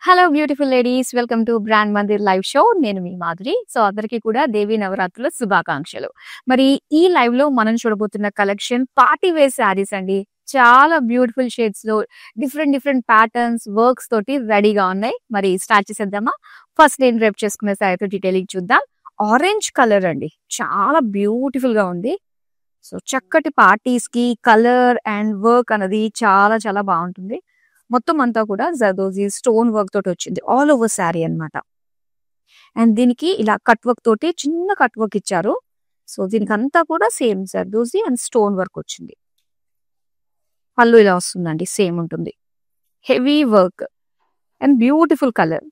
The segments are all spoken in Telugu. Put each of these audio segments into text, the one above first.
Hello beautiful ladies, welcome to brand Mandir live show. నేను మీ మాధురి. సో అందరికీ కూడా దేవీ నవరాత్రుల శుభాకాంక్షలు. మరి ఈ లైవ్ లో మనం చూడబోతున్న కలెక్షన్ పార్టీ వేర్ శారీస్ అండి. చాలా బ్యూటిఫుల్ షేడ్స్ లో డిఫరెంట్ ప్యాటర్న్స్ వర్క్స్ తోటి రెడీగా ఉన్నాయి. మరి స్టార్ట్ చేసేద్దామా? ఫస్ట్ నేను రేపు చేసుకునే శారీతో డీటెయిలింగ్ చూద్దాం. ఆరెంజ్ కలర్ అండి, చాలా బ్యూటిఫుల్ గా ఉంది. సో చక్కటి పార్టీస్ కి కలర్ అండ్ వర్క్ అనేది చాలా చాలా బాగుంటుంది. మొత్తం అంతా కూడా జర్దోజీ స్టోన్ వర్క్ తోటి వచ్చింది, ఆల్ ఓవర్ శారీ అన్నమాట. అండ్ దీనికి ఇలా కట్ వర్క్ తోటి చిన్న కట్ వర్క్ ఇచ్చారు. సో దీనికి అంతా కూడా same zardozi and stone work వచ్చింది. పళ్ళు ఇలా వస్తుందండి, సేమ్ ఉంటుంది. Heavy work and beautiful colour.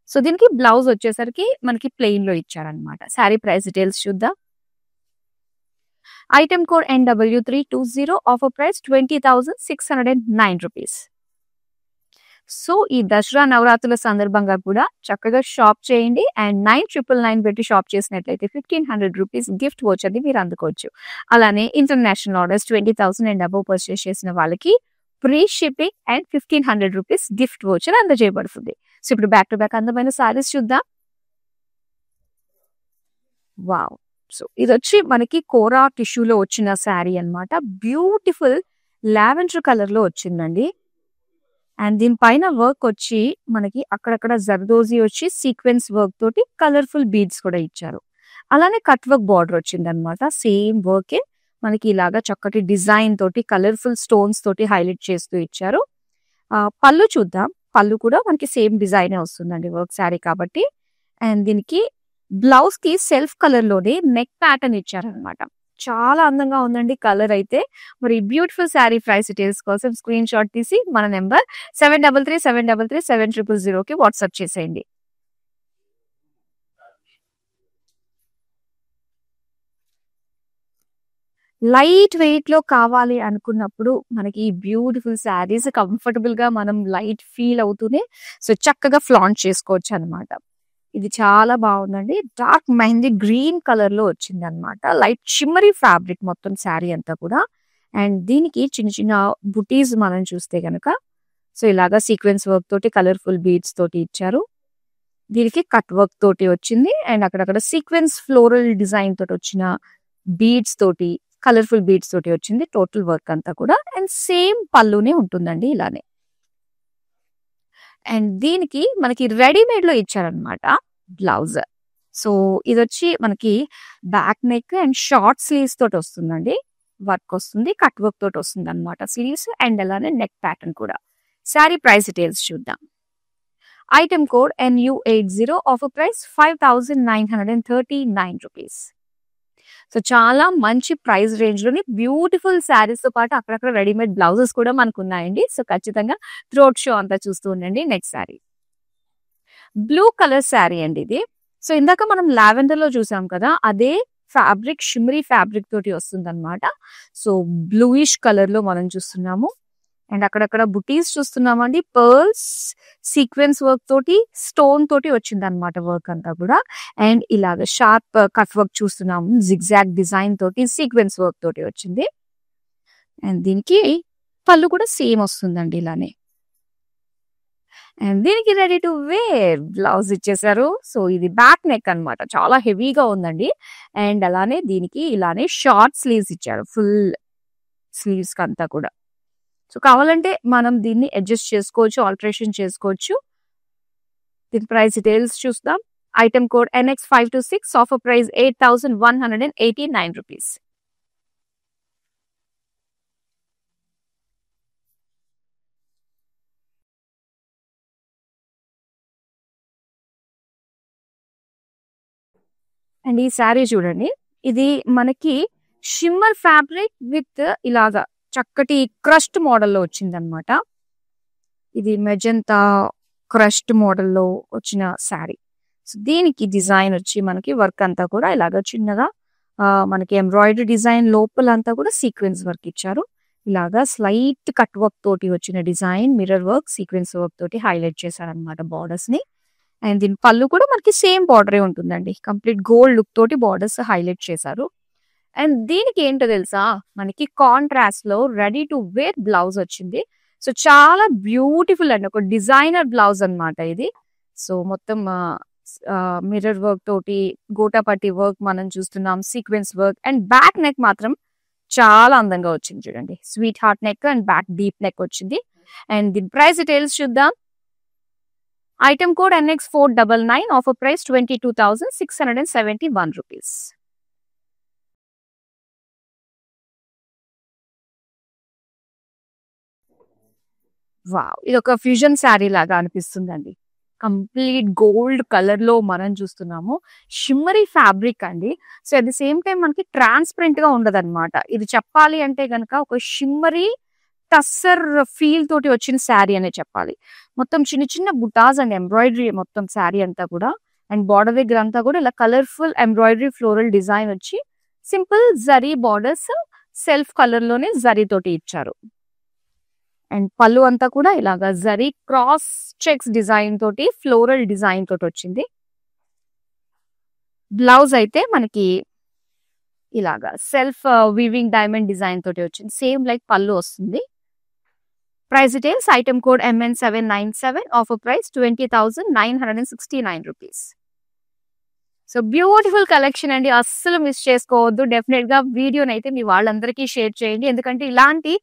So దీనికి బ్లౌజ్ వచ్చేసరికి మనకి ప్లెయిన్ లో ఇచ్చారనమాట. శారీ ప్రైస్ డీటెయిల్స్ చూద్దాం. Item code NW320, offer price 20,609 rupees. So ఈ దసరా నవరాత్రుల సందర్భంగా కూడా చక్కగా షాప్ చేయండి. అండ్ 9,999 పెట్టి షాప్ చేసినట్లయితే 1,500 రూపీస్ గిఫ్ట్ వోచర్ ని మీరు అందుకోవచ్చు. అలానే international orders 20,000 and above purchase చేసిన వాళ్ళకి free shipping and 1,500 rupees gift voucher అందజేయబడుతుంది. సో ఇప్పుడు బ్యాక్ టు బ్యాక్ అందమైన సారీస్ చూద్దాం. వావ్! సో ఇది వచ్చి మనకి కోరా టిష్యూలో వచ్చిన శారీ అన్నమాట. బ్యూటిఫుల్ లావెండర్ కలర్ లో వచ్చిందండి. అండ్ దీనిపైన వర్క్ వచ్చి మనకి అక్కడక్కడ జర్దోజీ వచ్చి సీక్వెన్స్ వర్క్ తోటి కలర్ఫుల్ బీడ్స్ కూడా ఇచ్చారు. అలానే కట్ వర్క్ బార్డర్ వచ్చింది అనమాట. సేమ్ వర్కే మనకి ఇలాగా చక్కటి డిజైన్ తోటి కలర్ఫుల్ స్టోన్స్ తోటి హైలైట్ చేస్తూ ఇచ్చారు. పళ్ళు చూద్దాం. పళ్ళు కూడా మనకి సేమ్ డిజైనే వస్తుందండి, వర్క్ శారీ కాబట్టి. అండ్ దీనికి బ్లౌజ్ కి సెల్ఫ్ కలర్ లోనే నెక్ ప్యాటర్న్ ఇచ్చారనమాట. చాలా అందంగా ఉందండి కలర్ అయితే. మరి బ్యూటిఫుల్ శారీ ప్రైస్ డీటెయిల్స్ కోసం స్క్రీన్ షాట్ తీసి మన నెంబర్ 7337337000 కి వాట్సాప్ చేసేయండి. లైట్ వెయిట్ లో కావాలి అనుకున్నప్పుడు మనకి ఈ బ్యూటిఫుల్ శారీస్ కంఫర్టబుల్ గా మనం లైట్ ఫీల్ అవుతూనే సో చక్కగా ఫ్లాంట్ చేసుకోవచ్చు అనమాట. ఇది చాలా బాగుందండి. డార్క్ మెహందీ గ్రీన్ కలర్ లో వచ్చింది అనమాట. లైట్ షిమ్మరీ ఫ్యాబ్రిక్ మొత్తం శారీ అంతా కూడా. అండ్ దీనికి చిన్న చిన్న బుటీస్ మనం చూస్తే గనక సో ఇలాగా సీక్వెన్స్ వర్క్ తోటి కలర్ఫుల్ బీడ్స్ తోటి ఇచ్చారు. దీనికి కట్ వర్క్ తోటి వచ్చింది. అండ్ అక్కడక్కడ సీక్వెన్స్ ఫ్లోరల్ డిజైన్ తోటి వచ్చిన బీడ్స్ తోటి కలర్ఫుల్ బీడ్స్ తోటి వచ్చింది టోటల్ వర్క్ అంతా కూడా. అండ్ సేమ్ పళ్ళునే ఉంటుందండి ఇలానే. అండ్ దీనికి మనకి రెడీమేడ్ లో ఇచ్చారనమాట బ్లౌజ్. సో ఇది వచ్చి మనకి back neck and short sleeves తోటి వస్తుందండి. వర్క్ వస్తుంది, కట్ వర్క్ తోటి వస్తుంది అనమాట స్లీవ్స్. అండ్ అలానే నెక్ ప్యాటర్న్ కూడా. శారీ ప్రైస్ డీటెయిల్స్ చూద్దాం. Item code NU80, offer price 5,939 rupees. So చాలా మంచి ప్రైస్ రేంజ్ లోని బ్యూటిఫుల్ శారీస్ తో పాటు అక్కడక్కడ రెడీమేడ్ బ్లౌజెస్ కూడా మనకు ఉన్నాయండి. సో ఖచ్చితంగా త్రోట్ షో అంతా చూస్తూ ఉండండి. Next sari blue colour sari అండి ఇది. సో ఇందాక మనం లావెండర్ లో చూసాం కదా, అదే ఫ్యాబ్రిక్ షిమ్మరీ ఫ్యాబ్రిక్ తోటి వస్తుంది అనమాట. సో బ్లూయిష్ కలర్ లో మనం చూస్తున్నాము. అండ్ అక్కడక్కడ బుటీస్ చూస్తున్నామండి. పర్ల్స్ సీక్వెన్స్ వర్క్ తోటి స్టోన్ తోటి వచ్చింది అనమాట వర్క్ అంతా కూడా. అండ్ ఇలాగ షార్ప్ కట్ వర్క్ చూస్తున్నాము, జిగ్జాగ్ డిజైన్ తోటి సీక్వెన్స్ వర్క్ తోటి వచ్చింది. అండ్ దీనికి పళ్ళు కూడా సేమ్ వస్తుందండి ఇలానే. అండ్ దీనికి రెడీ టు వేర్ బ్లౌజ్ ఇచ్చేసారు. సో ఇది బ్యాక్ నెక్ అన్నమాట, చాలా హెవీగా ఉందండి. అండ్ అలానే దీనికి ఇలానే షార్ట్ స్లీవ్స్ ఇచ్చారు, ఫుల్ స్లీవ్స్ అంతా కూడా. సో కావాలంటే మనం దీన్ని అడ్జస్ట్ చేసుకోవచ్చు, ఆల్టరేషన్ చేసుకోవచ్చు. దీని ప్రైస్ డీటెయిల్స్ చూద్దాం. Item code NX526, offer price 8,189 rupees. And ఈ శారీ చూడండి, ఇది మనకి షిమ్మర్ ఫ్యాబ్రిక్ విత్ ఇలాగా చక్కటి క్రస్ట్ మోడల్లో వచ్చిందనమాట. ఇది మెజంతా క్రస్ట్ మోడల్లో వచ్చిన శారీ. సో దీనికి డిజైన్ వచ్చి మనకి వర్క్ అంతా కూడా ఇలాగా చిన్నగా మనకి ఎంబ్రాయిడరీ డిజైన్, లోపలంతా కూడా సీక్వెన్స్ వర్క్ ఇచ్చారు. ఇలాగా స్లైట్ కట్ వర్క్ తోటి వచ్చిన design, mirror work, sequence work తోటి హైలైట్ చేశారనమాట బార్డర్స్ ని. అండ్ దీని పళ్ళు కూడా మనకి సేమ్ బార్డరే ఉంటుందండి. కంప్లీట్ గోల్డ్ లుక్ తోటి బార్డర్స్ హైలైట్ చేశారు. అండ్ దీనికి ఏంటో తెలుసా, మనకి కాంట్రాస్ట్ లో రెడీ టు వేర్ బ్లౌజ్ వచ్చింది. సో చాలా బ్యూటిఫుల్ అండి, ఒక డిజైనర్ బ్లౌజ్ అన్నమాట ఇది. సో మొత్తం మిర్రర్ వర్క్ తోటి గోటాపట్టి వర్క్ మనం చూస్తున్నాం, sequence work, and back neck మాత్రం చాలా అందంగా వచ్చింది చూడండి. Sweet heart neck and back deep neck వచ్చింది. అండ్ దీని ప్రైస్ డీటెయిల్స్ చూద్దాం. Item code NX499, offer price 22,671 rupees. Wow, ఇది ఒక ఫ్యూజన్ శారీ లాగా అనిపిస్తుందండి. కంప్లీట్ గోల్డ్ కలర్ లో మనం చూస్తున్నాము. షిమ్మరీ ఫ్యాబ్రిక్ అండి. So at the same time మనకి ట్రాన్స్పరెంట్ గా ఉండదు అనమాట. ఇది చెప్పాలి అంటే గనక ఒక షిమ్మరీ టస్సర్ ఫీల్ తోటి వచ్చిన శారీ అనే చెప్పాలి. మొత్తం చిన్న చిన్న బుటాస్ అండ్ ఎంబ్రాయిడరీ మొత్తం శారీ అంతా కూడా. అండ్ బార్డర్ దగ్గర అంతా కూడా ఇలా కలర్ఫుల్ ఎంబ్రాయిడరీ ఫ్లోరల్ డిజైన్ వచ్చి simple zari borders self colour లోనే జరీ తోటి ఇచ్చారు. అండ్ పళ్ళు అంతా కూడా ఇలాగా జరీ క్రాస్ చెక్స్ డిజైన్ తోటి ఫ్లోరల్ డిజైన్ తోటి వచ్చింది. బ్లౌజ్ అయితే మనకి ఇలాగా సెల్ఫ్ వీవింగ్ డైమండ్ డిజైన్ తోటి వచ్చింది. సేమ్ లైక్ పళ్ళు వస్తుంది. Price details item code MN797, offer price 20,969 rupees. So beautiful collection అండి, అస్సలు మిస్ చేసుకోవద్దు. డెఫినెట్ గా వీడియోని అయితే మీ వాళ్ళందరికీ షేర్ చేయండి, ఎందుకంటే ఇలాంటి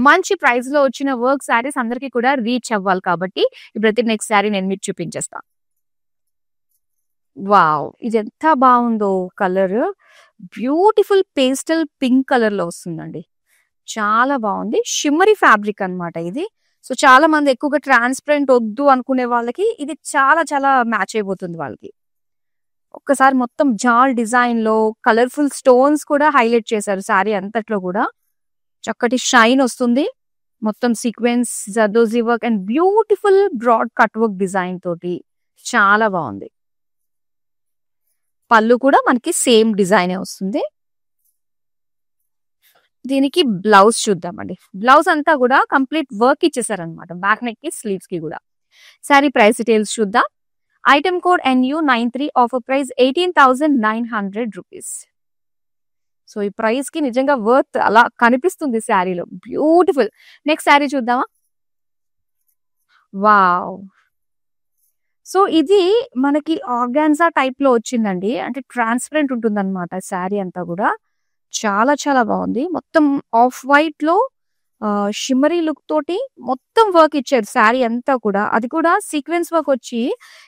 మంచి ప్రైస్ లో వచ్చిన వర్క్ శారీస్ అందరికీ కూడా రీచ్ అవ్వాలి కాబట్టి. ఇప్పుడైతే నెక్స్ట్ శారీ నేను మీకు చూపించేస్తాను. వావ్, ఇది ఎంత బాగుందో colour. Beautiful pastel pink colour లో వస్తుందండి. చాలా బాగుంది. షిమ్మరీ ఫ్యాబ్రిక్ అన్నమాట ఇది. సో చాలా మంది ఎక్కువగా ట్రాన్స్పరెంట్ వద్దు అనుకునే వాళ్ళకి ఇది చాలా చాలా మ్యాచ్ అయిపోతుంది వాళ్ళకి. ఒక్కసారి మొత్తం జాల్ డిజైన్ లో కలర్ఫుల్ స్టోన్స్ కూడా హైలైట్ చేశారు శారీ అంతట్లో కూడా. చక్కటి షైన్ వస్తుంది. మొత్తం sequence zardozi work and beautiful broad cut work design తోటి చాలా బాగుంది. పళ్ళు కూడా మనకి సేమ్ డిజైనే వస్తుంది. దీనికి బ్లౌజ్ చూద్దామండి. బ్లౌజ్ అంతా కూడా కంప్లీట్ వర్క్ ఇచ్చేసారనమాట, బ్యాక్ నెక్ కి స్లీవ్స్ కి కూడా. శారీ ప్రైస్ డీటెయిల్స్ చూద్దాం. Item code NU93, offer price 18,900 rupees. So ఈ ప్రైస్ కి నిజంగా వర్త్ అలా కనిపిస్తుంది శారీలో. బ్యూటిఫుల్. నెక్స్ట్ శారీ చూద్దామా. వావ్, సో ఇది మనకి ఆర్గాన్జా టైప్ లో వచ్చిందండి. అంటే ట్రాన్స్పరెంట్ ఉంటుంది అనమాట శారీ అంతా కూడా. చాలా చాలా బాగుంది. మొత్తం ఆఫ్ వైట్ లో షిమ్మరీ లుక్ తోటి మొత్తం వర్క్ ఇచ్చారు శారీ అంతా కూడా. అది కూడా సీక్వెన్స్ వర్క్ వచ్చి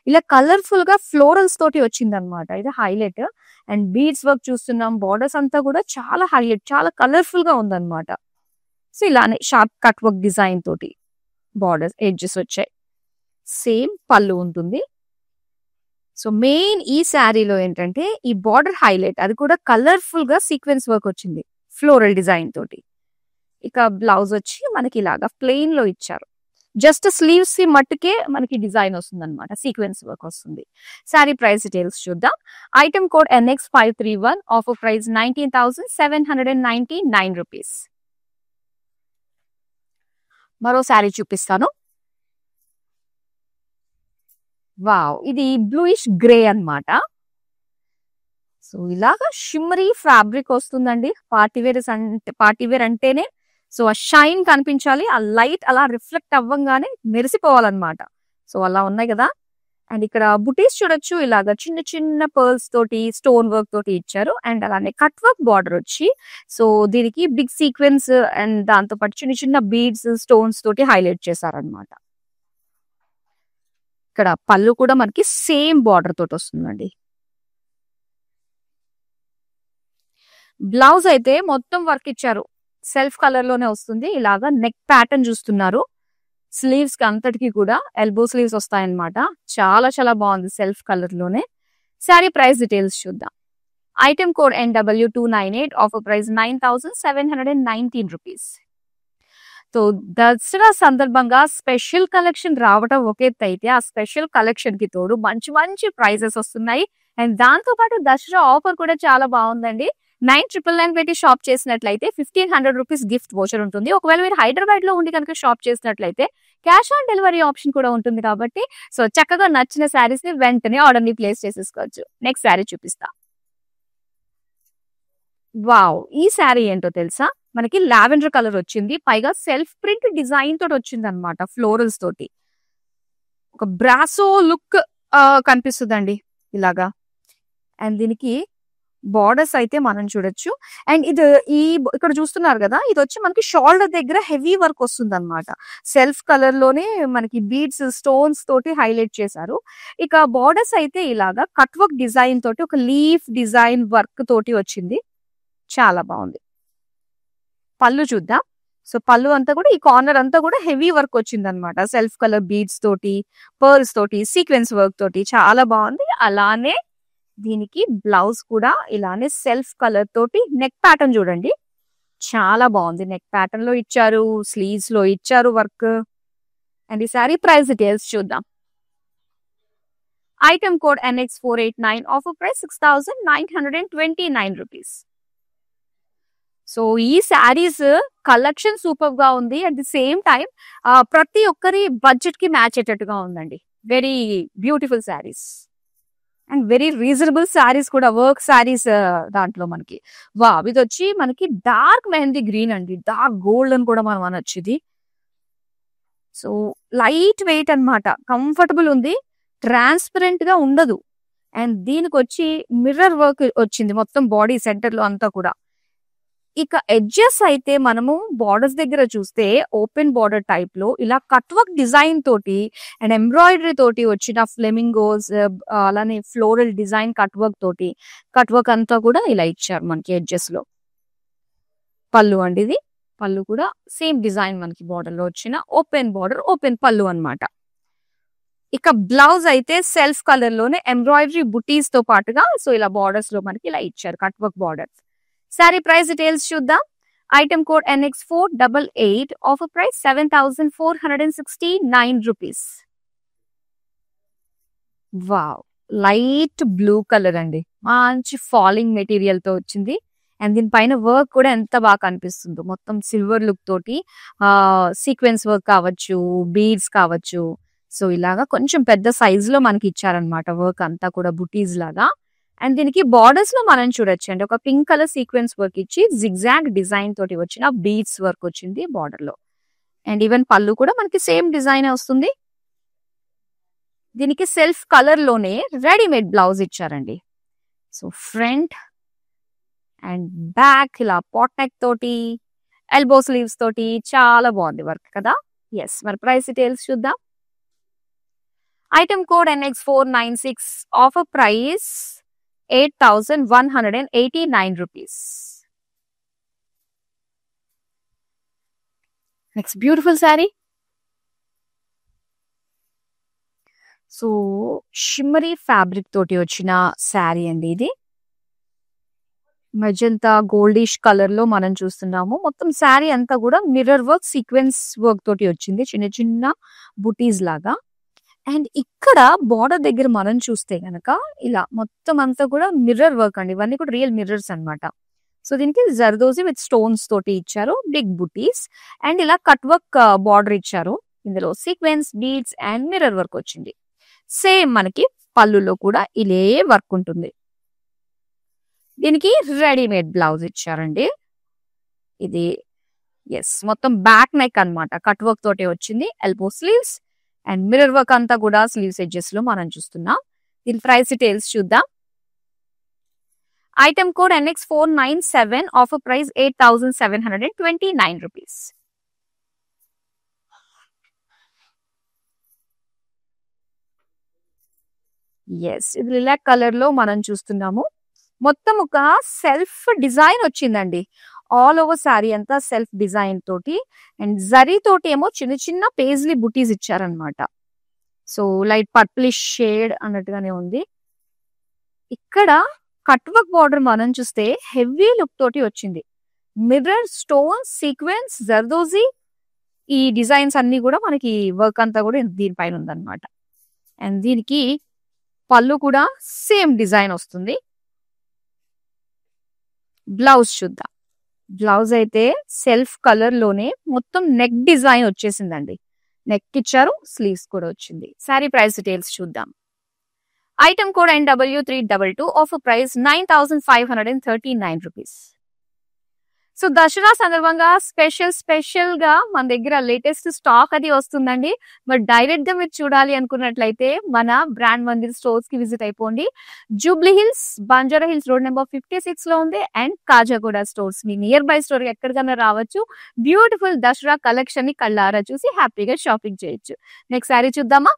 ఇలా కలర్ఫుల్ గా ఫ్లోరల్స్ తోటి వచ్చింది అనమాట. ఇది హైలైట్. అండ్ బీడ్స్ వర్క్ చూస్తున్నాం. బార్డర్స్ అంతా కూడా చాలా హైలైట్, చాలా కలర్ఫుల్ గా ఉందన్నమాట. సో ఇలానే షార్ప్ కట్ వర్క్ డిజైన్ తోటి బార్డర్స్ ఎడ్జెస్ వచ్చాయి. సేమ్ పళ్ళు ఉంటుంది. సో మెయిన్ ఈ శారీలో ఏంటంటే ఈ బార్డర్ హైలైట్, అది కూడా కలర్ఫుల్ గా సీక్వెన్స్ వర్క్ వచ్చింది ఫ్లోరల్ డిజైన్ తోటి. ఇక బ్లౌజ్ వచ్చి మనకి ఇలాగా ప్లెయిన్ లో ఇచ్చారు. జస్ట్ స్లీవ్స్ మట్టుకే మనకి డిజైన్ వస్తుంది అనమాట, సీక్వెన్స్ వర్క్ వస్తుంది. శారీ ప్రైస్ డీటెయిల్స్ చూద్దాం. Item code NX531, offer price 19,799 rupees. మరో శారీ చూపిస్తాను. వావ్, ఇది బ్లూయిష్ గ్రే అన్నమాట. సో ఇలాగా షిమ్మరీ ఫ్యాబ్రిక్ వస్తుందండి. పార్టీవేర్ అంటేనే సో ఆ షైన్ కనిపించాలి, ఆ లైట్ అలా రిఫ్లెక్ట్ అవ్వంగానే మెరిసిపోవాలన్నమాట. సో అలా ఉన్నాయి కదా. అండ్ ఇక్కడ బుటీస్ చూడొచ్చు, ఇలాగా చిన్న చిన్న పర్ల్స్ తోటి స్టోన్ వర్క్ తోటి ఇచ్చారు. అండ్ అలానే కట్ వర్క్ బార్డర్ వచ్చి సో దీనికి బిగ్ సీక్వెన్స్ అండ్ దాంతో పాటు చిన్న చిన్న బీడ్స్ స్టోన్స్ తోటి హైలైట్ చేశారనమాట. ఇక్కడ పళ్ళు కూడా మనకి సేమ్ బార్డర్ తోటి వస్తుందండి. బ్లౌజ్ అయితే మొత్తం వర్క్ ఇచ్చారు, సెల్ఫ్ కలర్ లోనే వస్తుంది. ఇలాగా నెక్ ప్యాటర్న్ చూస్తున్నారు. స్లీవ్స్ కి అంతటికి కూడా ఎల్బో స్లీవ్స్ వస్తాయన్నమాట. చాలా చాలా బాగుంది సెల్ఫ్ కలర్ లోనే. శారీ ప్రైస్ డీటెయిల్స్ చూద్దాం. Item code NW298, offer price 9,719 rupees. So Dasara సందర్భంగా స్పెషల్ కలెక్షన్ రావడం ఒక ఎత్తు అయితే, ఆ స్పెషల్ కలెక్షన్ కి తోడు మంచి మంచి ప్రైజెస్ వస్తున్నాయి. అండ్ దాంతో పాటు దసరా ఆఫర్ కూడా చాలా బాగుందండి. 999 పెట్టి షాప్ చేసినట్లయితే 1,500 రూపీస్ గిఫ్ట్ వోచర్ ఉంటుంది. ఒకవేళ మీరు హైదరాబాద్ లో ఉండి కనుక షాప్ చేసినట్లయితే క్యాష్ ఆన్ డెలివరీ ఆప్షన్ కూడా ఉంటుంది కాబట్టి సో చక్కగా నచ్చిన శారీస్ ని వెంటనే ఆర్డర్ ని ప్లేస్ చేసేసుకోవచ్చు. నెక్స్ట్ శారీ చూపిస్తా. వావ్! ఈ శారీ ఏంటో తెలుసా? మనకి లావెండర్ కలర్ వచ్చింది. పైగా సెల్ఫ్ ప్రింట్ డిజైన్ తోటి వచ్చిందన్నమాట. ఫ్లోరల్స్ తోటి. ఒక బ్రాసో లుక్ కనిపిస్తదండి ఇలాగా. అండ్ దీనికి బోర్డర్స్ అయితే మనం చూడొచ్చు. అండ్ ఇక్కడ చూస్తున్నారు గదా! ఇదొచ్చి మనకి షోల్డర్ దగ్గర హెవీ వర్క్ వస్తుందన్నమాట. సెల్ఫ్ కలర్‌లోనే మనకి బీడ్స్, స్టోన్స్ తోటి హైలైట్ చేశారు. ఇక బోర్డర్స్ అయితే ఇలాగా కట్ వర్క్ డిజైన్ తోటి ఒక లీఫ్ డిజైన్ వర్క్ తోటి వచ్చింది. చాలా బావుంది. పళ్ళు చూద్దాం. సో, పళ్ళు అంతా కూడా ఈ కార్నర్ అంతా కూడా హెవీ వర్క్ వచ్చిందన్నమాట. సెల్ఫ్ కలర్ బీడ్స్ తోటి, పర్ల్స్ తోటి, సీక్వెన్స్ వర్క్ తోటి చాలా బావుంది. అలానే దీనికి బ్లౌజ్ కూడా ఇలానే సెల్ఫ్ కలర్ తోటి నెక్ ప్యాటర్న్ చూడండి. చాలా బావుంది. నెక్ ప్యాటర్న్ లో ఇచ్చారు. స్లీవ్స్ లో ఇచ్చారు వర్క్. అండ్ ఈ సారీ ప్రైస్ డీటెయిల్స్ చూద్దాం. Item code NX489 offer price 6929 rupees. So ఈ శారీస్ కలెక్షన్ సూపర్ గా ఉంది. అట్ ది సేమ్ టైం ప్రతి ఒక్కరి బడ్జెట్ కి మ్యాచ్ అయ్యేటట్టుగా ఉందండి. Very beautiful saris and very reasonable saris కూడా. వర్క్ శారీస్ దాంట్లో మనకి ఇది వచ్చి మనకి డార్క్ మెహందీ గ్రీన్ అండి. డార్క్ గోల్డ్ అని కూడా మనం అనొచ్చు ఇది. సో లైట్ వెయిట్ అన్నమాట. కంఫర్టబుల్ ఉంది. ట్రాన్స్పరెంట్ గా ఉండదు. అండ్ దీనికి వచ్చి మిర్రర్ వర్క్ వచ్చింది మొత్తం బాడీ సెంటర్ లో అంతా కూడా. ఇక ఎడ్జెస్ అయితే మనము బార్డర్స్ దగ్గర చూస్తే ఓపెన్ బార్డర్ టైప్ లో ఇలా కట్ వర్క్ డిజైన్ తోటి అండ్ ఎంబ్రాయిడరీ తోటి వచ్చిన ఫ్లెమింగోస్, అలానే ఫ్లోరల్ డిజైన్ కట్ వర్క్ అంతా కూడా ఇలా ఇచ్చారు మనకి ఎడ్జెస్ లో. పళ్ళు అండి ఇది. పళ్ళు కూడా సేమ్ డిజైన్ మనకి బార్డర్ లో వచ్చిన ఓపెన్ బార్డర్, ఓపెన్ పళ్ళు అన్నమాట. ఇక బ్లౌజ్ అయితే సెల్ఫ్ కలర్ లోనే ఎంబ్రాయిడరీ బుటీస్ తో పాటుగా సో ఇలా బార్డర్స్ లో మనకి ఇలా ఇచ్చారు cut work borders. Sari price details చూద్దాం. Item code NX488 offer price 7469 rupees. Wow! Light blue colour అండి. మంచి ఫాలింగ్ మెటీరియల్ తో వచ్చింది. అండ్ దీనిపైన వర్క్ కూడా ఎంత బాగా కనిపిస్తుందో. మొత్తం సిల్వర్ లుక్ తోటి సీక్వెన్స్ వర్క్ కావచ్చు, బీడ్స్ కావచ్చు. సో ఇలాగా కొంచెం పెద్ద సైజ్ లో మనకి ఇచ్చారనమాట వర్క్ అంతా కూడా బుటీస్ లాగా. అండ్ దీనికి బార్డర్స్ లో మనం చూడొచ్చు అండి. ఒక పింక్ కలర్ సీక్వెన్స్ వర్క్ ఇచ్చి జిగ్జాగ్ డిజైన్ తోటి వచ్చిన బీడ్స్ వర్క్ వచ్చింది బార్డర్ లో. అండ్ ఈవెన్ పళ్ళు కూడా మనకి సేమ్ డిజైన్ వస్తుంది. దీనికి సెల్ఫ్ కలర్ లోనే రెడీమేడ్ బ్లౌజ్ ఇచ్చారండి. సో ఫ్రంట్ అండ్ బ్యాక్ ఇలా పాట్ నెక్ తోటి, ఎల్బో స్లీవ్స్ తోటి చాలా బాగుంది వర్క్ కదా. ఎస్, మరి ప్రైస్ డీటెయిల్స్ చూద్దాం. Item code NX496 offer price 8189 rupees. Next beautiful sari. So shimmery fabric తోటి వచ్చిన శారీ అండి ఇది. మెజంతా గోల్డిష్ కలర్ లో మనం చూస్తున్నాము. మొత్తం శారీ అంతా కూడా మిర్రర్ వర్క్, సీక్వెన్స్ వర్క్ తోటి వచ్చింది, చిన్న చిన్న బుటీస్ లాగా. అండ్ ఇక్కడ బార్డర్ దగ్గర మనం చూస్తే గనక ఇలా మొత్తం అంతా కూడా మిర్రర్ వర్క్ అండి. ఇవన్నీ కూడా రియల్ మిర్రర్స్ అన్నమాట. సో దీనికి జర్దోజీ విత్ స్టోన్స్ తోటి ఇచ్చారు, బిగ్ బుటీస్. అండ్ ఇలా కట్ వర్క్ బార్డర్ ఇచ్చారు. ఇందులో sequence, beads and mirror work వచ్చింది. సేమ్ మనకి పళ్ళులో కూడా ఇదే వర్క్ ఉంటుంది. దీనికి రెడీమేడ్ బ్లౌజ్ ఇచ్చారండి. ఇది మొత్తం బ్యాక్ నెక్ అన్నమాట. కట్ వర్క్ తోటే వచ్చింది. Elbow sleeves and mirror work అంతా కూడా స్లీవ్స్ ఎడ్జెస్ లో మనం చూస్తున్నాం. దీని ప్రైస్ డీటెయిల్స్ చూద్దాం. Item code NX497 offer price 8729 rupees. ఇది లిలాక్ కలర్ లో మనం చూస్తున్నాము. మొత్తం ఒక సెల్ఫ్ డిజైన్ వచ్చిందండి. ఆల్ ఓవర్ శారీ అంతా సెల్ఫ్ డిజైన్ తోటి అండ్ జరీ తోటి ఏమో చిన్న చిన్న పేజ్లీ బుటీస్ ఇచ్చారనమాట. సో లైట్ పర్పులిష్ షేడ్ అన్నట్టుగానే ఉంది. ఇక్కడ కట్ వర్క్ బార్డర్ మనం చూస్తే హెవీ లుక్ తోటి వచ్చింది. మిర్రర్, స్టోన్, సీక్వెన్స్, జర్దోజీ ఈ డిజైన్స్ అన్ని కూడా మనకి వర్క్ అంతా కూడా దీనిపైన ఉందన్నమాట. అండ్ దీనికి పళ్ళు కూడా సేమ్ డిజైన్ వస్తుంది. బ్లౌజ్ చూద్దాం. బ్లౌజ్ అయితే సెల్ఫ్ కలర్ లోనే మొత్తం నెక్ డిజైన్ వచ్చేసిందండి. నెక్ ఇచ్చారు, స్లీవ్స్ కూడా వచ్చింది. శారీ ప్రైస్ డీటెయిల్స్ చూద్దాం. Item code NW322 offer price 9539 rupees. So Dasara సందర్భంగా స్పెషల్ గా మన దగ్గర లేటెస్ట్ స్టాక్ అది వస్తుందండి. మరి డైరెక్ట్ గా మీరు చూడాలి అనుకున్నట్లయితే మన బ్రాండ్ మందిర్ స్టోర్స్ కి విజిట్ అయిపోండి. Jubilee hills, Banjara hills road number 56 లో ఉంది. And Khajaguda stores me near by store ఎక్కడికైనా రావచ్చు. బ్యూటిఫుల్ దసరా కలెక్షన్ ని కళ్ళారా చూసి హ్యాపీగా షాపింగ్ చేయొచ్చు. నెక్స్ట్ శారీ చూద్దామా.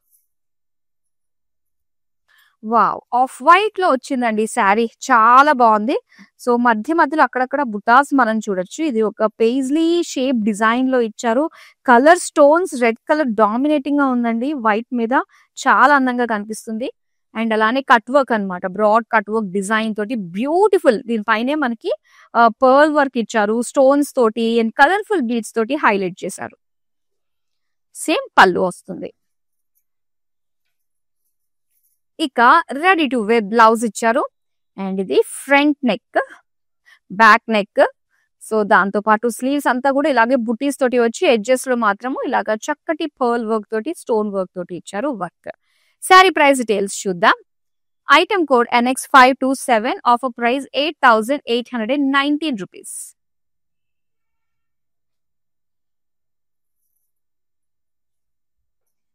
వావ్! ఆఫ్ వైట్ లో వచ్చిందండి శారీ. చాలా బాగుంది. సో మధ్యలో అక్కడక్కడ బుటాస్ మనం చూడొచ్చు. ఇది ఒక పేజ్లీ షేప్ డిజైన్ లో ఇచ్చారు. Colour stones red colour dominating గా ఉందండి వైట్ మీద. చాలా అందంగా కనిపిస్తుంది. అండ్ అలానే కట్ వర్క్ అన్నమాట. బ్రాడ్ కట్ వర్క్ డిజైన్ తోటి బ్యూటిఫుల్. దీనిపైనే మనకి పర్ల్ వర్క్ ఇచ్చారు. స్టోన్స్ తోటి అండ్ కలర్ఫుల్ బీడ్స్ తోటి హైలైట్ చేశారు. సేమ్ పళ్ళు వస్తుంది. ఇక రెడీ టు వేర్ బ్లౌజ్ ఇచ్చారు. అండ్ ఇది front neck, back neck. So దాంతో పాటు స్లీవ్స్ అంతా కూడా ఇలాగే బుటీస్ తోటి వచ్చి ఎడ్జెస్ లో మాత్రము ఇలాగా చక్కటి పర్ల్ వర్క్ తోటి స్టోన్ వర్క్ తోటి ఇచ్చారు వర్క్. శారీ ప్రైస్ డీటెయిల్స్ చూద్దాం. Item code NX527, offer price 8,819 rupees.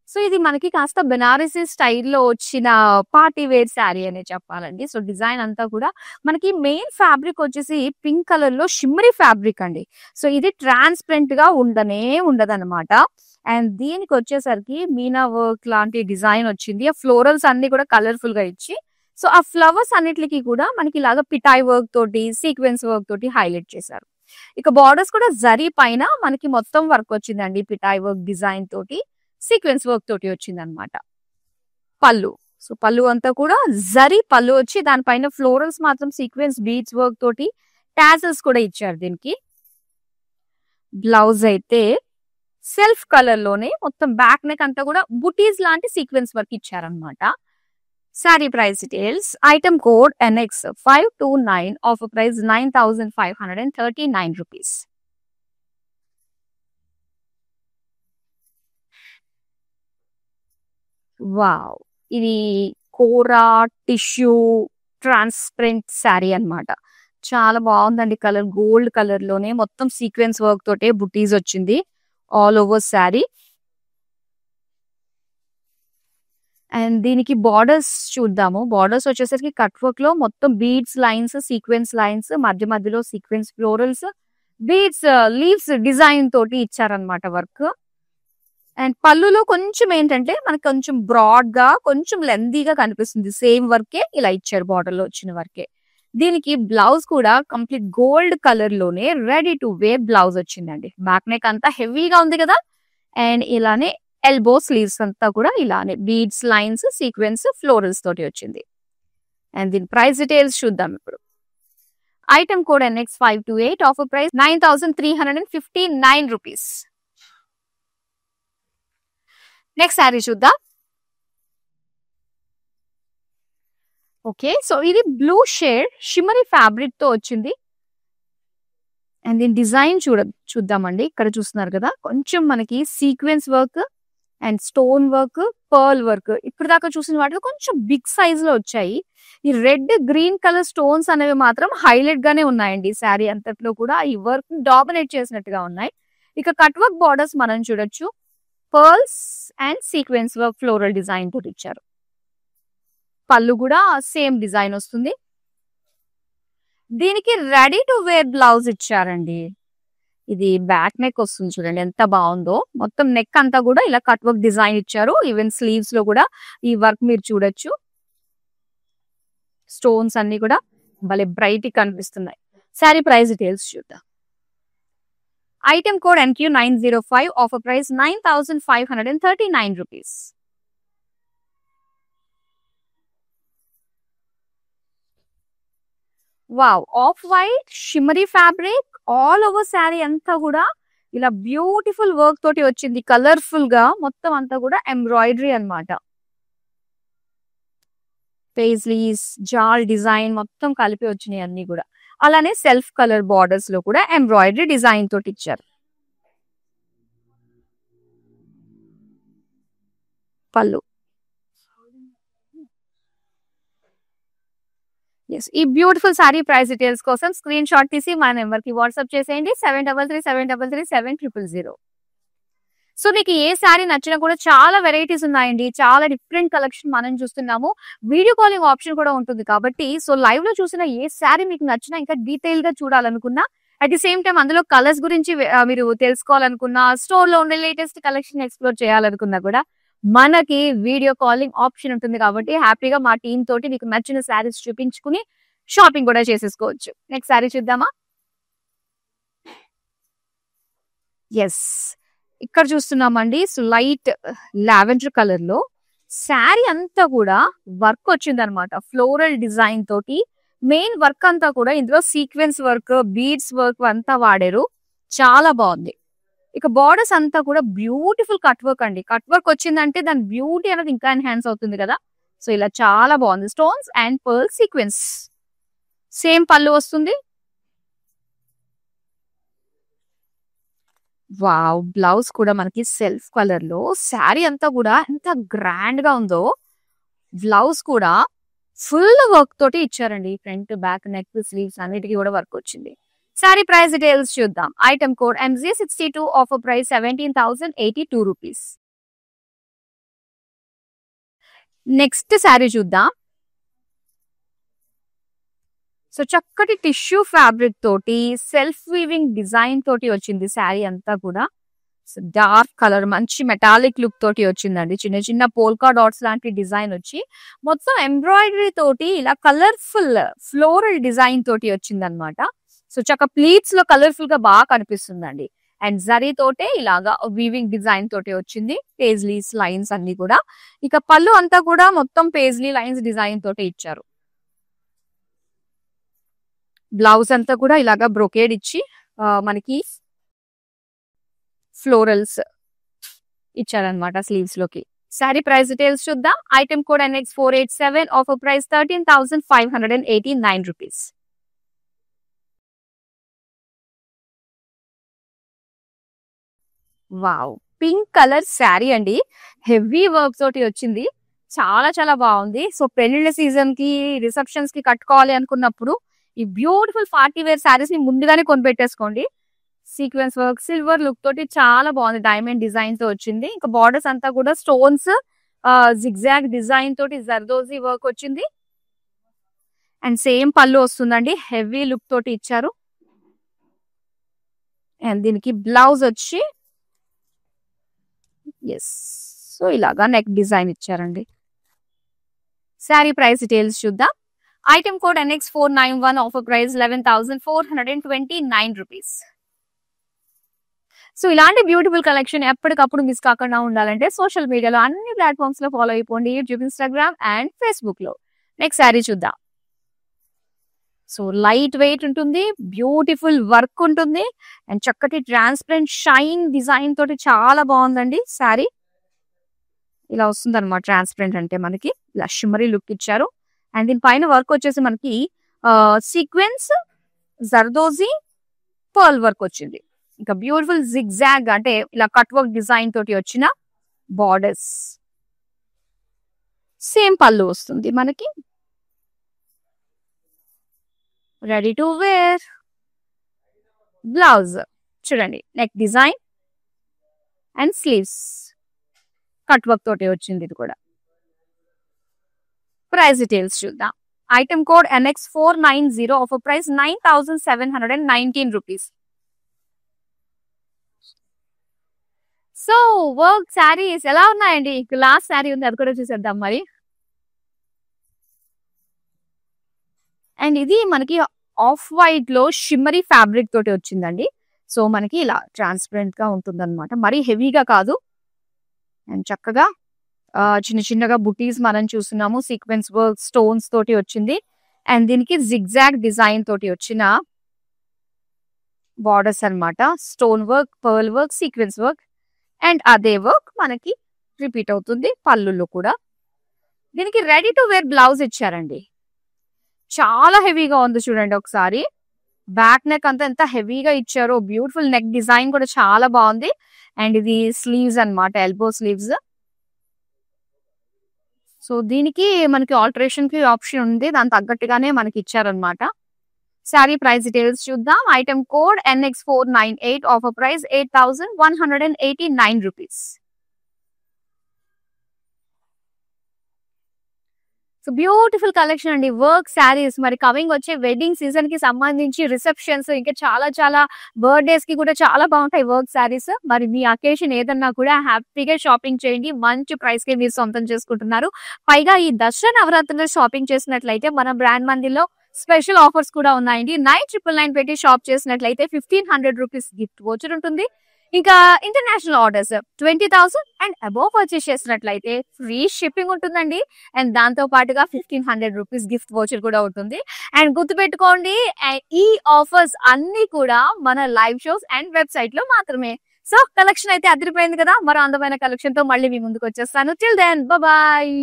So ఇది మనకి కాస్త బెనారసీ స్టైల్లో వచ్చిన పార్టీ వేర్ శారీ అనే చెప్పాలండి. సో డిజైన్ అంతా కూడా మనకి మెయిన్ ఫ్యాబ్రిక్ వచ్చేసి పింక్ కలర్ లో షిమ్మరీ ఫ్యాబ్రిక్ అండి. సో ఇది ట్రాన్స్పరెంట్ గా ఉండదన్నమాట. అండ్ దీనికి వచ్చేసరికి మీనా వర్క్ లాంటి డిజైన్ వచ్చింది. ఆ ఫ్లోరల్స్ అన్ని కూడా కలర్ఫుల్ గా ఇచ్చి, సో ఆ ఫ్లవర్స్ అన్నిటికి కూడా మనకి ఇలాగా పిటాయ్ వర్క్ తోటి సీక్వెన్స్ వర్క్ తోటి హైలైట్ చేశారు. ఇక బార్డర్స్ కూడా జరీ పైన మనకి మొత్తం వర్క్ వచ్చిందండి. పిటాయ్ వర్క్ డిజైన్ తోటి సీక్వెన్స్ వర్క్ తోటి వచ్చింది అనమాట. పళ్ళు, సో పళ్ళు అంతా కూడా జరీ పళ్ళు వచ్చి దానిపైన ఫ్లోరల్స్ మాత్రం సీక్వెన్స్ బీడ్స్ వర్క్ తోటి టాజల్స్ కూడా ఇచ్చారు దీనికి. బ్లౌజ్ అయితే సెల్ఫ్ కలర్ లోనే మొత్తం బ్యాక్ నెక్ అంతా కూడా బుటీస్ లాంటి సీక్వెన్స్ వర్క్ ఇచ్చారనమాట. Sari price details. Item code NX529, offer price 9,539 rupees. Wow! ఇది కోరా టిష్యూ ట్రాన్స్పరెంట్ శారీ అన్నమాట. చాలా బాగుందండి. కలర్ గోల్డ్ కలర్ లోనే మొత్తం సీక్వెన్స్ వర్క్ తోటే బుటీస్ వచ్చింది ఆల్ ఓవర్ శారీ. అండ్ దీనికి బార్డర్స్ చూద్దాము. బార్డర్స్ వచ్చేసరికి కట్ వర్క్ లో మొత్తం బీడ్స్ లైన్స్, సీక్వెన్స్ లైన్స్, మధ్యలో sequence florals, beads leaves design తోటి ఇచ్చారనమాట వర్క్. అండ్ పళ్ళులో కొంచెం ఏంటంటే మనకి కొంచెం బ్రాడ్ గా కొంచెం లెందీగా కనిపిస్తుంది. సేమ్ వర్కే ఇలా ఇచ్చారు, బార్డర్ లో వచ్చిన వర్కే. దీనికి బ్లౌజ్ కూడా కంప్లీట్ గోల్డ్ కలర్ లోనే రెడీ టు వేర్ బ్లౌజ్ వచ్చిందండి. బ్యాక్ నెక్ అంతా హెవీగా ఉంది కదా. అండ్ ఇలానే ఎల్బో స్లీవ్స్ అంతా కూడా ఇలానే బీడ్స్ లైన్స్ సీక్వెన్స్ ఫ్లోరల్స్ తోటి వచ్చింది. అండ్ దీని ప్రైస్ డీటెయిల్స్ చూద్దాం ఇప్పుడు. Item code NX528, offer price 9,359 rupees. Next sari చూద్దాం. ఓకే, సో ఇది బ్లూ షేడ్ షిమరీ ఫ్యాబ్రిక్ తో వచ్చింది. అండ్ దీని డిజైన్ చూద్దామండి. ఇక్కడ చూస్తున్నారు కదా, కొంచెం మనకి sequence work and stone work, pearl work ఇప్పుడు దాకా చూసిన వాటిలో కొంచెం బిగ్ సైజ్ లో వచ్చాయి. ఈ రెడ్ గ్రీన్ కలర్ స్టోన్స్ అనేవి మాత్రం హైలైట్ గానే ఉన్నాయండి. శారీ అంతట్లో కూడా ఈ వర్క్ డామినేట్ చేసినట్టుగా ఉన్నాయి. ఇక కట్ వర్క్ బార్డర్స్ మనం చూడొచ్చు. Pearls and sequence work floral design తోటి ఇచ్చారు. పళ్ళు కూడా సేమ్ డిజైన్ వస్తుంది. దీనికి రెడీ టు వేర్ బ్లౌజ్ ఇచ్చారండి. ఇది బ్యాక్ నెక్ వస్తుంది చూడండి ఎంత బాగుందో. మొత్తం నెక్ అంతా కూడా ఇలా కట్ వర్క్ డిజైన్ ఇచ్చారు. ఈవెన్ స్లీవ్స్ లో కూడా ఈ వర్క్ మీరు చూడొచ్చు. స్టోన్స్ అన్ని కూడా భలే బ్రైట్ కనిపిస్తున్నాయి. శారీ ప్రైస్ డీటెయిల్స్ చూద్దాం. Item code NQ905, offer price 9,539 rupees. Wow! Off white shimmery fabric all over sari అంతా కూడా ఇలా బ్యూటిఫుల్ వర్క్ తోటి వచ్చింది. కలర్ఫుల్ గా మొత్తం అంతా కూడా ఎంబ్రాయిడరీ అన్నమాట. పేజ్లీస్, జాల్ డిజైన్ మొత్తం కలిపి వచ్చినాయి అన్ని కూడా. అలానే సెల్ఫ్ కలర్ బార్డర్స్ లో కూడా ఎంబ్రాయిడరీ డిజైన్ తోటి ఇచ్చారు. పళ్ళు ఎస్, ఈ బ్యూటిఫుల్ సారీ ప్రైస్ డీటెయిల్స్ కోసం స్క్రీన్ షాట్ తీసి మా నెంబర్ కి వాట్సాప్ చేసేయండి 7337337000. సో మీకు ఏ శారీ నచ్చినా కూడా చాలా వెరైటీస్ ఉన్నాయండి, చాలా డిఫరెంట్ కలెక్షన్ మనం చూస్తున్నాము. వీడియో కాలింగ్ ఆప్షన్ కూడా ఉంటుంది కాబట్టి సో లైవ్ లో చూసిన ఏ శారీ మీకు నచ్చినా ఇంకా డీటెయిల్ గా చూడాలనుకున్నా, అట్ ది సేమ్ టైం అందులో కలర్స్ గురించి మీరు తెలుసుకోవాలనుకున్నా, స్టోర్ లో ఉండే లేటెస్ట్ కలెక్షన్ ఎక్స్ప్లోర్ చేయాలనుకున్నా కూడా మనకి వీడియో కాలింగ్ ఆప్షన్ ఉంటుంది కాబట్టి హ్యాపీగా మా టీమ్ తోటి మీకు నచ్చిన శారీస్ చూపించుకుని షాపింగ్ కూడా చేసేసుకోవచ్చు. నెక్స్ట్ శారీ చూద్దామా? ఎస్, ఇక్కడ చూస్తున్నామండి లైట్ లావెండర్ కలర్ లో శారీ అంతా కూడా వర్క్ వచ్చింది అనమాట. ఫ్లోరల్ డిజైన్ తోటి మెయిన్ వర్క్ అంతా కూడా ఇందులో సీక్వెన్స్ వర్క్, బీడ్స్ వర్క్ అంతా వాడారు. చాలా బాగుంది. ఇక బార్డర్స్ అంతా కూడా బ్యూటిఫుల్ కట్ వర్క్ అండి. కట్ వర్క్ వచ్చిందంటే దాని బ్యూటీ అనేది ఇంకా ఎన్హాన్స్ అవుతుంది కదా. సో ఇలా చాలా బాగుంది. Stones and pearl sequence. Same పళ్ళు వస్తుంది. వావ్, బ్లౌజ్ కూడా మనకి సెల్ఫ్ కలర్ లో శారీ అంతా కూడా ఎంత గ్రాండ్ గా ఉందో. బ్లౌజ్ కూడా ఫుల్ వర్క్ తోటి ఇచ్చారండి. ఫ్రంట్, బ్యాక్, నెక్, స్లీవ్స్ అన్నిటికీ కూడా వర్క్ వచ్చింది. సారీ ప్రైస్ డీటెయిల్స్ చూద్దాం. Item code MZ62, offer price 17,082 rupees. Next sari చూద్దాం. సో చక్కటి టిష్యూ ఫ్యాబ్రిక్ తోటి సెల్ఫ్ వీవింగ్ డిజైన్ తోటి వచ్చింది శారీ అంతా కూడా. డార్క్ కలర్ మంచి మెటాలిక్ లుక్ తోటి వచ్చిందండి. చిన్న చిన్న పోల్కా డాట్స్ లాంటి డిజైన్ వచ్చి మొత్తం ఎంబ్రాయిడరీ తోటి ఇలా కలర్ఫుల్ ఫ్లోరల్ డిజైన్ తోటి వచ్చింది అనమాట. సో చక్క ప్లీట్స్ లో కలర్ఫుల్ గా బాగా కనిపిస్తుందండి. అండ్ జరీ తోటే ఇలాగా వీవింగ్ డిజైన్ తోటి వచ్చింది. పేజ్లీస్ లైన్స్ అన్ని కూడా. ఇక పళ్ళు అంతా కూడా మొత్తం పేజ్లీ లైన్స్ డిజైన్ తోటి ఇచ్చారు. బ్లౌజ్ అంతా కూడా ఇలాగా బ్రొకేడ్ ఇచ్చి మనకి ఫ్లోరల్స్ ఇచ్చారనమాట స్లీవ్స్ లోకి. శారీ ప్రైస్ డీటెయిల్స్ చూద్దాం. Item code NX487, offer price 13,589 rupees. Wow, pink colour sari అండి. హెవీ వర్క్ తోటి వచ్చింది. చాలా చాలా బాగుంది. సో పెళ్లిళ్ళ సీజన్ కి, రిసెప్షన్స్ కి కట్టుకోవాలి అనుకున్నప్పుడు ఈ బ్యూటిఫుల్ పార్టీ వేర్ శారీస్ ని ముందుగానే కొనిపెట్టేసుకోండి. సీక్వెన్స్ వర్క్, సిల్వర్ లుక్ తోటి చాలా బాగుంది. డైమండ్ డిజైన్ తో వచ్చింది. ఇంకా బార్డర్స్ అంతా కూడా స్టోన్స్, జిగ్జాగ్ డిజైన్ తోటి జర్దోజీ వర్క్ వచ్చింది. అండ్ సేమ్ పళ్ళు వస్తుందండి. హెవీ లుక్ తోటి ఇచ్చారు. అండ్ దీనికి బ్లౌజ్ వచ్చి ఎస్, సో ఇలాగా నెక్ డిజైన్ ఇచ్చారండి. శారీ ప్రైస్ డీటెయిల్స్ చూద్దాం. Item code NX491, offer price 11,429 rupees. So ఇలాంటి బ్యూటిఫుల్ కలెక్షన్ ఎప్పటికప్పుడు మిస్ కాకుండా ఉండాలంటే సోషల్ మీడియాలో అన్ని ప్లాట్ఫామ్స్ లో ఫాలో అయిపోండి. యూట్యూబ్, ఇన్స్టాగ్రామ్ అండ్ ఫేస్బుక్ లో. నెక్స్ట్ శారీ చూద్దాం. సో లైట్ వెయిట్ ఉంటుంది, బ్యూటిఫుల్ వర్క్ ఉంటుంది అండ్ చక్కటి ట్రాన్స్పరెంట్ షైన్ డిజైన్ తోటి చాలా బాగుందండి. శారీ ఇలా వస్తుంది అనమాట. ట్రాన్స్పరెంట్ అంటే మనకి ఇలా షిమ్మరీ లుక్ ఇచ్చారు. అండ్ దీని పైన వర్క్ వచ్చేసి మనకి సీక్వెన్స్, జర్దోజీ, పర్ల్ వర్క్ వచ్చింది. ఇంకా బ్యూటిఫుల్ జిగ్జాగ్ అంటే ఇలా కట్ వర్క్ డిజైన్ తోటి వచ్చిన బార్డర్స్. సేమ్ పళ్ళు వస్తుంది మనకి. Ready to wear. బ్లౌజ్ చూడండి, neck design and sleeves cut work తోటి వచ్చింది. ఇది కూడా. ప్రైస్ డీటెయిల్స్ చూద్దాం. Item code NX490, offer price 9,719 rupees. So work saris ఎలా ఉన్నాయండి? లాస్ట్ శారీ ఉంది, అది కూడా చూసేద్దాం మరి. అండ్ ఇది మనకి ఆఫ్ వైట్ లో షిమ్మరీ ఫ్యాబ్రిక్ తోటి వచ్చిందండి. సో మనకి ఇలా ట్రాన్స్పరెంట్ గా ఉంటుంది అనమాట. మరీ హెవీగా కాదు. అండ్ చక్కగా చిన్న చిన్నగా బుటీస్ మనం చూస్తున్నాము. సీక్వెన్స్ వర్క్, స్టోన్స్ తోటి వచ్చింది. అండ్ దీనికి జిగ్జాగ్ డిజైన్ తోటి వచ్చిన బార్డర్స్ అనమాట. Stone work, pearl work, sequence work and అదే వర్క్ మనకి రిపీట్ అవుతుంది పళ్ళులో కూడా. దీనికి రెడీ టు వేర్ బ్లౌజ్ ఇచ్చారండి. చాలా హెవీగా ఉంది చూడండి ఒకసారి. బ్యాక్ నెక్ అంతా ఎంత హెవీగా ఇచ్చారో. బ్యూటిఫుల్ నెక్ డిజైన్ కూడా చాలా బాగుంది. అండ్ ఇది స్లీవ్స్ అన్నమాట, ఎల్బో స్లీవ్స్. సో దీనికి మనకి ఆల్టరేషన్ కి ఆప్షన్ ఉంది. దాని తగ్గట్టుగానే మనకి ఇచ్చారనమాట. శారీ ప్రైస్ డీటెయిల్స్ చూద్దాం. Item code NX498, offer price 8,189 rupees. So beautiful collection అండి. వర్క్ శారీస్ మరి కమింగ్ వచ్చే వెడ్డింగ్ సీజన్ కి సంబంధించి రిసెప్షన్స్ ఇంకా చాలా చాలా బర్త్డేస్ కి కూడా చాలా బాగుంటాయి వర్క్ శారీస్. మరి మీ అకేషన్ ఏదన్నా కూడా హ్యాపీగా షాపింగ్ చేయండి. మంచి ప్రైస్ కి మీరు సొంతం చేసుకుంటున్నారు. పైగా ఈ దసరా నవరాత్రులు షాపింగ్ చేసినట్లయితే మన బ్రాండ్ మందిలో స్పెషల్ ఆఫర్స్ కూడా ఉన్నాయండి. 9,999 పెట్టి షాప్ చేసినట్లయితే 1,500 రూపీస్ గిఫ్ట్ వోచర్ ఉంటుంది. ఇంకా international orders 20,000 and above purchase చేసినట్లయితే ఫ్రీ షిప్పింగ్ ఉంటుందండి. అండ్ దాంతో పాటుగా 1,500 రూపీస్ గిఫ్ట్ వోచర్ కూడా ఉంటుంది. అండ్ గుర్తుపెట్టుకోండి, ఈ ఆఫర్స్ అన్ని కూడా మన లైవ్ షోస్ అండ్ వెబ్సైట్ లో మాత్రమే. సో కలెక్షన్ అయితే అదిరిపోయింది కదా. మరో అందమైన కలెక్షన్ తో మళ్ళీ మీ ముందుకు వచ్చేస్తాను. Till then bye.